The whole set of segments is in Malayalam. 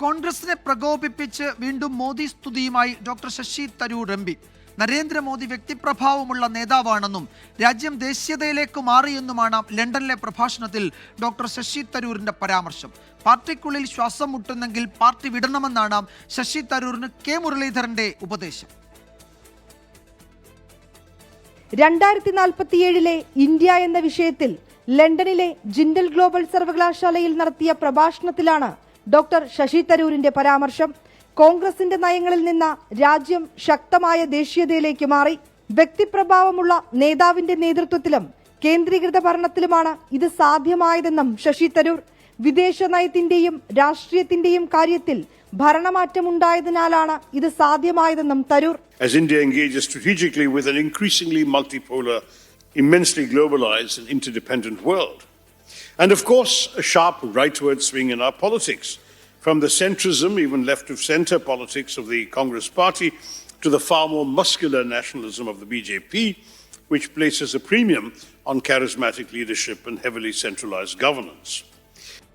കോൺഗ്രസിനെ പ്രകോപിപ്പിച്ച് വീണ്ടും Modi സ്തുതിയുമായി doctor Sasi Tharoor M P. Narendra Modi വ്യക്തിപ്രഭാവമുള്ള നേതാവാണെന്നും രാജ്യം ദേശീയതയിലേക്ക് മാറിയെന്നുമാണ് ലണ്ടനിലെ പ്രഭാഷണത്തിൽ ഡോക്ടർ ശശി തരൂരിന്റെ പരാമർശം. പാർട്ടിക്കുള്ളിൽ ശ്വാസം മുട്ടുന്നെങ്കിൽ പാർട്ടി വിടണമെന്നാണ് ശശി തരൂരിന് കെ മുരളീധരന്റെ ഉപദേശം. 2047 ഇന്ത്യ എന്ന വിഷയത്തിൽ ലണ്ടനിലെ ജിൻഡൽ ഗ്ലോബൽ സർവകലാശാലയിൽ നടത്തിയ പ്രഭാഷണത്തിലാണ് ഡോക്ടർ ശശി തരൂരിന്റെ പരാമർശം. കോൺഗ്രസിന്റെ നയങ്ങളിൽ നിന്ന് രാജ്യം ശക്തമായ ദേശീയതയിലേക്ക് മാറി. വ്യക്തിപ്രഭാവമുള്ള നേതാവിന്റെ നേതൃത്വത്തിലും കേന്ദ്രീകൃത ഭരണത്തിലുമാണ് ഇത് സാധ്യമായതെന്നും ശശി തരൂർ. വിദേശ നയത്തിന്റെയും രാഷ്ട്രീയത്തിന്റെയും കാര്യത്തിൽ ഭരണമാറ്റമുണ്ടായതിനാലാണ് ഇത് സാധ്യമായതെന്നും Tharoor. As India engages strategically with an increasingly multipolar, immensely globalized and interdependent world. And of course, a sharp rightward swing in our politics, from the centrism, even left-of-centre politics of the Congress party, to the far more muscular nationalism of the BJP, which places a premium on charismatic leadership and heavily centralized governance.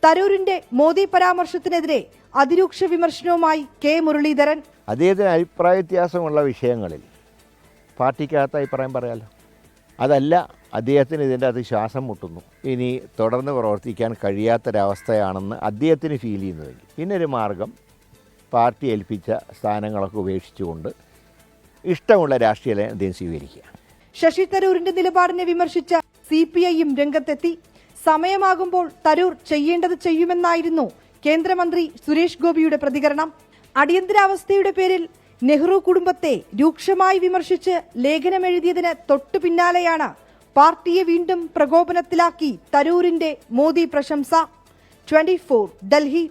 തരൂരിന്റെ മോദി പരാമർശത്തിനെതിരെ അതിരൂക്ഷ വിമർശനവുമായി കെ മുരളീധരൻ. അദ്ദേഹത്തിന് അഭിപ്രായ വ്യത്യാസമുള്ള വിഷയങ്ങളിൽ പാർട്ടിക്കകത്ത് അഭിപ്രായം പറയാമല്ലോ. അതല്ല, അദ്ദേഹത്തിന് ഇതിൻ്റെ അത് ശ്വാസം മുട്ടുന്നു, ഇനി തുടർന്ന് പ്രവർത്തിക്കാൻ കഴിയാത്തൊരവസ്ഥയാണെന്ന് അദ്ദേഹത്തിന് ഫീൽ ചെയ്യുന്നതെങ്കിൽ പിന്നൊരു മാർഗം പാർട്ടി ഏൽപ്പിച്ച സ്ഥാനങ്ങളൊക്കെ ഉപേക്ഷിച്ചുകൊണ്ട് ഇഷ്ടമുള്ള രാഷ്ട്രീയ നയം അദ്ദേഹം സ്വീകരിക്കുക. ശശി തരൂരിന്റെ നിലപാടിനെ വിമർശിച്ച CPIയും രംഗത്തെത്തി. സമയമാകുമ്പോൾ തരൂർ ചെയ്യേണ്ടത് ചെയ്യുമെന്നായിരുന്നു കേന്ദ്രമന്ത്രി സുരേഷ് ഗോപിയുടെ പ്രതികരണം. അടിയന്തരാവസ്ഥയുടെ പേരിൽ നെഹ്റു കുടുംബത്തെ രൂക്ഷമായി വിമർശിച്ച് ലേഖനമെഴുതിയതിന് തൊട്ടു പിന്നാലെയാണ് പാർട്ടിയെ വീണ്ടും പ്രകോപനത്തിലാക്കി തരൂരിന്റെ മോദി പ്രശംസ. 24 ഡൽഹി.